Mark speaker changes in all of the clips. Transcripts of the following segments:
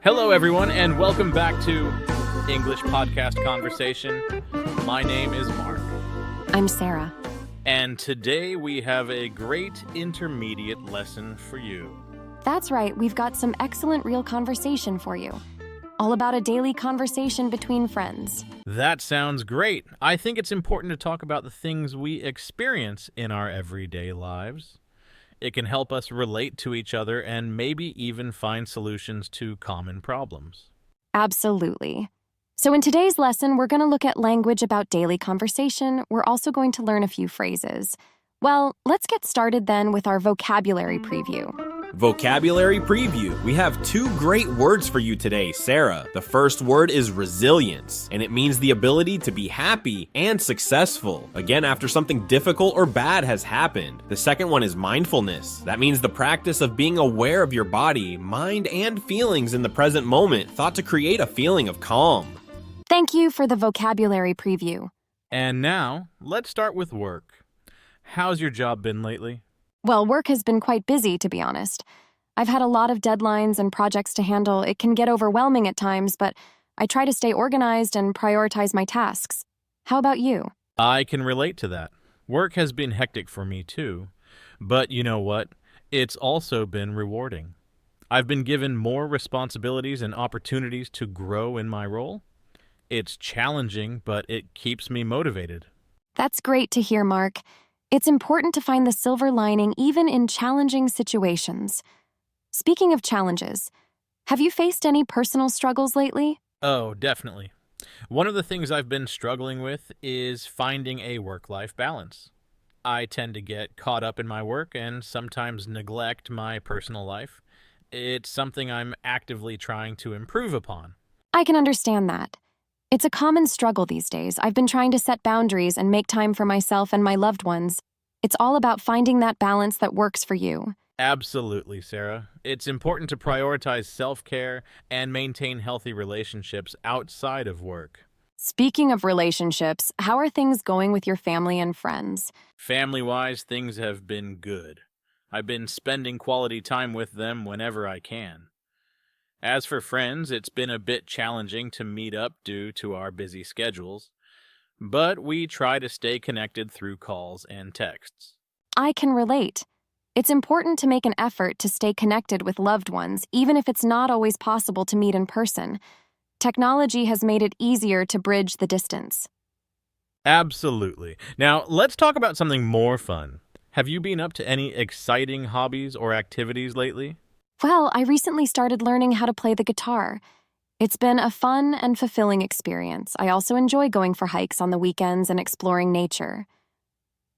Speaker 1: Hello, everyone, and welcome back to English Podcast Conversation. My name is Mark.
Speaker 2: I'm Sarah.
Speaker 1: And today we have a great intermediate lesson for you.
Speaker 2: That's right, we've got some excellent real conversation for you. All about a daily conversation between friends.
Speaker 1: That sounds great. I think it's important to talk about the things we experience in our everyday lives. It can help us relate to each other and maybe even find solutions to common problems.
Speaker 2: Absolutely. So in today's lesson, we're going to look at language about daily conversation. We're also going to learn a few phrases. Well, let's get started then with our vocabulary preview.
Speaker 3: Vocabulary preview. We have two great words for you today, Sarah. The first word is resilience, and it means the ability to be happy and successful, again, after something difficult or bad has happened. The second one is mindfulness. That means the practice of being aware of your body, mind, and feelings in the present moment, thought to create a feeling of calm.
Speaker 2: Thank you for the vocabulary preview.
Speaker 1: And now, let's start with work. How's your job been lately?
Speaker 2: Well, work has been quite busy, to be honest. I've had a lot of deadlines and projects to handle. It can get overwhelming at times, but I try to stay organized and prioritize my tasks. How about you?
Speaker 1: I can relate to that. Work has been hectic for me too. But you know what? It's also been rewarding. I've been given more responsibilities and opportunities to grow in my role. It's challenging, but it keeps me motivated.
Speaker 2: That's great to hear, Mark. It's important to find the silver lining even in challenging situations. Speaking of challenges, have you faced any personal struggles lately?
Speaker 1: Oh, definitely. One of the things I've been struggling with is finding a work-life balance. I tend to get caught up in my work and sometimes neglect my personal life. It's something I'm actively trying to improve upon.
Speaker 2: I can understand that. It's a common struggle these days. I've been trying to set boundaries and make time for myself and my loved ones. It's all about finding that balance that works for you.
Speaker 1: Absolutely, Sarah. It's important to prioritize self-care and maintain healthy relationships outside of work.
Speaker 2: Speaking of relationships, how are things going with your family and friends?
Speaker 1: Family-wise, things have been good. I've been spending quality time with them whenever I can. As for friends, it's been a bit challenging to meet up due to our busy schedules, but we try to stay connected through calls and texts.
Speaker 2: I can relate. It's important to make an effort to stay connected with loved ones, even if it's not always possible to meet in person. Technology has made it easier to bridge the distance.
Speaker 1: Absolutely. Now, let's talk about something more fun. Have you been up to any exciting hobbies or activities lately?
Speaker 2: Well, I recently started learning how to play the guitar. It's been a fun and fulfilling experience. I also enjoy going for hikes on the weekends and exploring nature.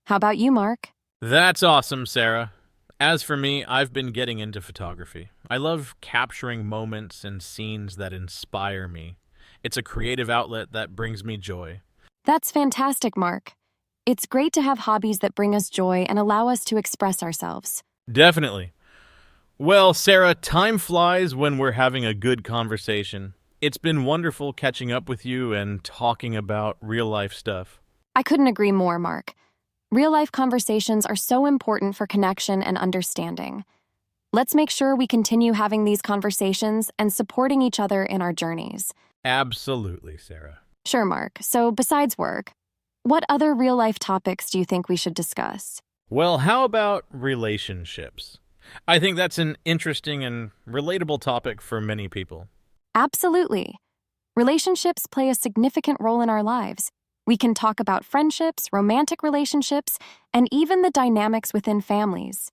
Speaker 2: How about you, Mark?
Speaker 1: That's awesome, Sarah. As for me, I've been getting into photography. I love capturing moments and scenes that inspire me. It's a creative outlet that brings me joy.
Speaker 2: That's fantastic, Mark. It's great to have hobbies that bring us joy and allow us to express ourselves.
Speaker 1: Definitely. Well, Sarah, time flies when we're having a good conversation. It's been wonderful catching up with you and talking about real-life stuff.
Speaker 2: I couldn't agree more, Mark. Real-life conversations are so important for connection and understanding. Let's make sure we continue having these conversations and supporting each other in our journeys.
Speaker 1: Absolutely, Sarah.
Speaker 2: Sure, Mark. So besides work, what other real-life topics do you think we should discuss?
Speaker 1: Well, how about relationships? I think that's an interesting and relatable topic for many people.
Speaker 2: Absolutely. Relationships play a significant role in our lives. We can talk about friendships, romantic relationships, and even the dynamics within families.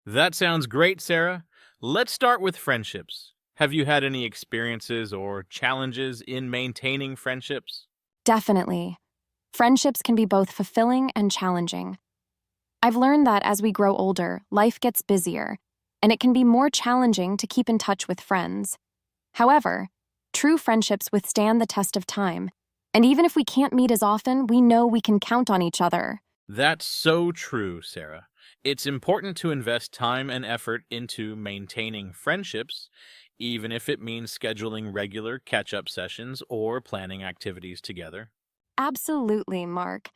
Speaker 1: That sounds great, Sarah. Let's start with friendships. Have you had any experiences or challenges in maintaining friendships?
Speaker 2: Definitely. Friendships can be both fulfilling and challenging. I've learned that as we grow older, life gets busier, and it can be more challenging to keep in touch with friends. However, true friendships withstand the test of time, and even if we can't meet as often, we know we can count on each other.
Speaker 1: That's so true, Sarah. It's important to invest time and effort into maintaining friendships, even if it means scheduling regular catch-up sessions or planning activities together.
Speaker 2: Absolutely, Mark.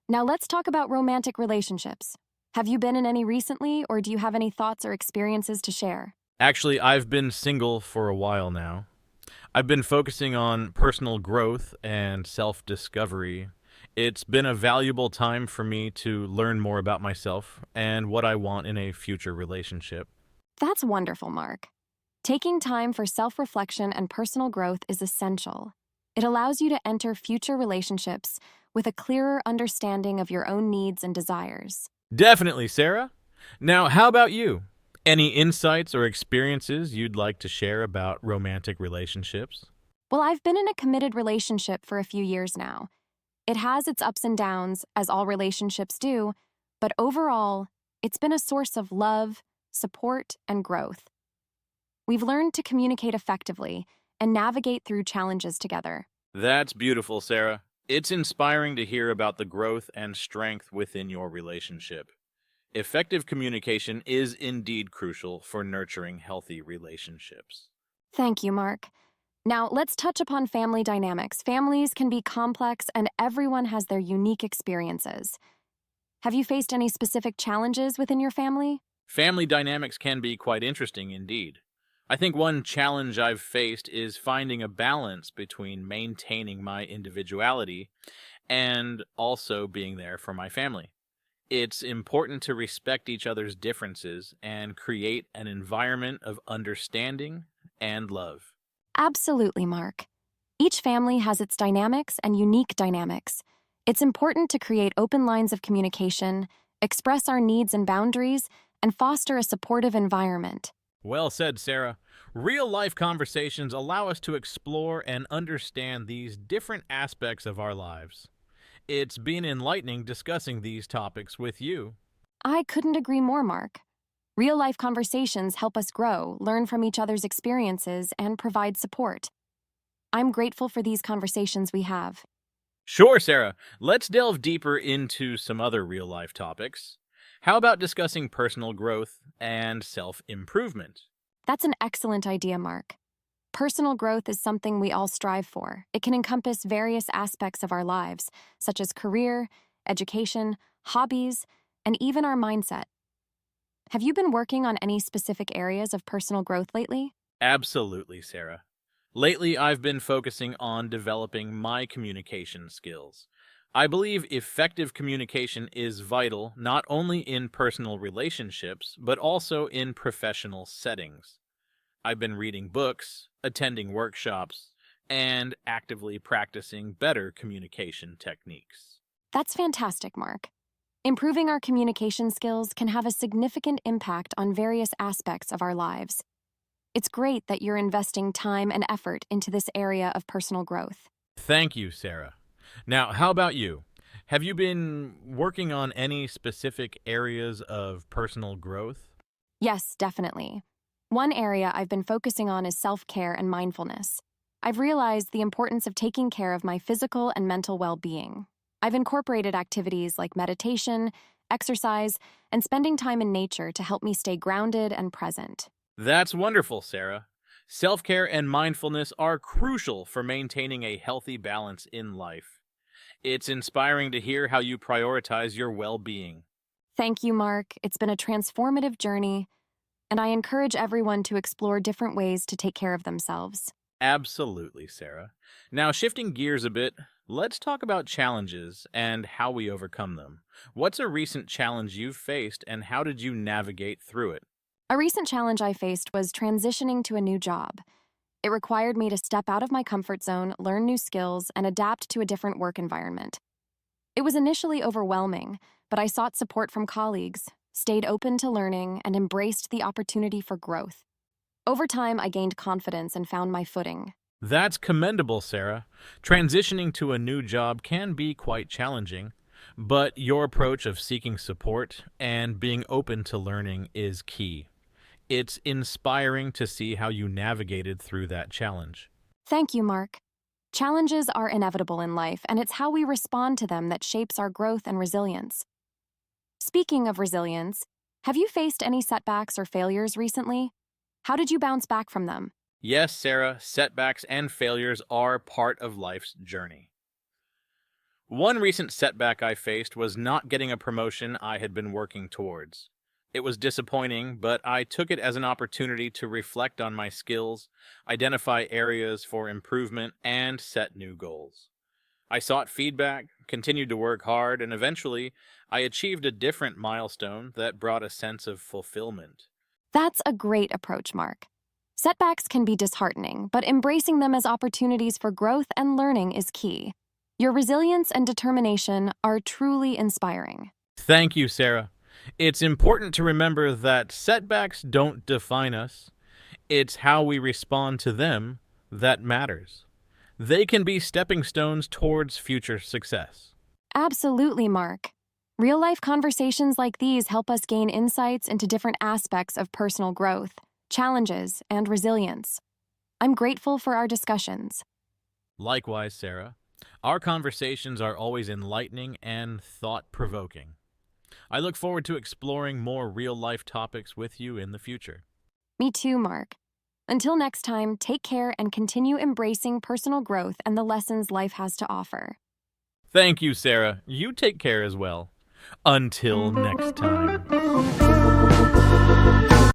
Speaker 2: Now let's talk about romantic relationships. Have you been in any recently, or do you have any thoughts or experiences to share?
Speaker 1: Actually, I've been single for a while now. I've been focusing on personal growth and self discovery. It's been a valuable time for me to learn more about myself and what I want in a future relationship.
Speaker 2: That's wonderful, Mark. Taking time for self reflection and personal growth is essential. It allows you to enter future relationships with a clearer understanding of your own needs and desires.
Speaker 1: Definitely, Sarah. Now, how about you? Any insights or experiences you'd like to share about romantic relationships?
Speaker 2: Well, I've been in a committed relationship for a few years now. It has its ups and downs, as all relationships do, but overall, it's been a source of love, support, and growth. We've learned to communicate effectively and navigate through challenges together.
Speaker 1: That's beautiful, Sarah. It's inspiring to hear about the growth and strength within your relationship. Effective communication is indeed crucial for nurturing healthy relationships.
Speaker 2: Thank you, Mark. Now, let's touch upon family dynamics. Families can be complex, and everyone has their unique experiences. Have you faced any specific challenges within your family?
Speaker 1: Family dynamics can be quite interesting indeed. I think one challenge I've faced is finding a balance between maintaining my individuality and also being there for my family. It's important to respect each other's differences and create an environment of understanding and love.
Speaker 2: Absolutely, Mark. Each family has its dynamics and unique dynamics. It's important to create open lines of communication, express our needs and boundaries, and foster a supportive environment.
Speaker 1: Well said, Sarah. Real life conversations allow us to explore and understand these different aspects of our lives. It's been enlightening discussing these topics with you.
Speaker 2: I couldn't agree more, Mark. Real life conversations help us grow, learn from each other's experiences, and provide support. I'm grateful for these conversations we have.
Speaker 1: Sure, Sarah. Let's delve deeper into some other real life topics. How about discussing personal growth and self improvement?
Speaker 2: That's an excellent idea, Mark. Personal growth is something we all strive for. It can encompass various aspects of our lives, such as career, education, hobbies, and even our mindset. Have you been working on any specific areas of personal growth lately?
Speaker 1: Absolutely, Sarah. Lately, I've been focusing on developing my communication skills. I believe effective communication is vital not only in personal relationships, but also in professional settings. I've been reading books, attending workshops, and actively practicing better communication techniques.
Speaker 2: That's fantastic, Mark. Improving our communication skills can have a significant impact on various aspects of our lives. It's great that you're investing time and effort into this area of personal growth.
Speaker 1: Thank you, Sarah. Now, how about you? Have you been working on any specific areas of personal growth?
Speaker 2: Yes, definitely. One area I've been focusing on is self-care and mindfulness. I've realized the importance of taking care of my physical and mental well-being. I've incorporated activities like meditation, exercise, and spending time in nature to help me stay grounded and present.
Speaker 1: That's wonderful, Sarah. Self care and mindfulness are crucial for maintaining a healthy balance in life. It's inspiring to hear how you prioritize your well being.
Speaker 2: Thank you, Mark. It's been a transformative journey, and I encourage everyone to explore different ways to take care of themselves.
Speaker 1: Absolutely, Sarah. Now, shifting gears a bit, let's talk about challenges and how we overcome them. What's a recent challenge you've faced, and how did you navigate through it?
Speaker 2: A recent challenge I faced was transitioning to a new job. It required me to step out of my comfort zone, learn new skills, and adapt to a different work environment. It was initially overwhelming, but I sought support from colleagues, stayed open to learning, and embraced the opportunity for growth. Over time, I gained confidence and found my footing.
Speaker 1: That's commendable, Sarah. Transitioning to a new job can be quite challenging, but your approach of seeking support and being open to learning is key. It's inspiring to see how you navigated through that challenge.
Speaker 2: Thank you, Mark. Challenges are inevitable in life, and it's how we respond to them that shapes our growth and resilience. Speaking of resilience, have you faced any setbacks or failures recently? How did you bounce back from them?
Speaker 1: Yes, Sarah, setbacks and failures are part of life's journey. One recent setback I faced was not getting a promotion I had been working towards. It was disappointing, but I took it as an opportunity to reflect on my skills, identify areas for improvement, and set new goals. I sought feedback, continued to work hard, and eventually I achieved a different milestone that brought a sense of fulfillment.
Speaker 2: That's a great approach, Mark. Setbacks can be disheartening, but embracing them as opportunities for growth and learning is key. Your resilience and determination are truly inspiring.
Speaker 1: Thank you, Sarah. It's important to remember that setbacks don't define us. It's how we respond to them that matters. They can be stepping stones towards future success.
Speaker 2: Absolutely, Mark. Real-life conversations like these help us gain insights into different aspects of personal growth, challenges, and resilience. I'm grateful for our discussions.
Speaker 1: Likewise, Sarah, our conversations are always enlightening and thought-provoking. I look forward to exploring more real-life topics with you in the future.
Speaker 2: Me too, Mark. Until next time, take care and continue embracing personal growth and the lessons life has to offer.
Speaker 1: Thank you, Sarah. You take care as well. Until next time.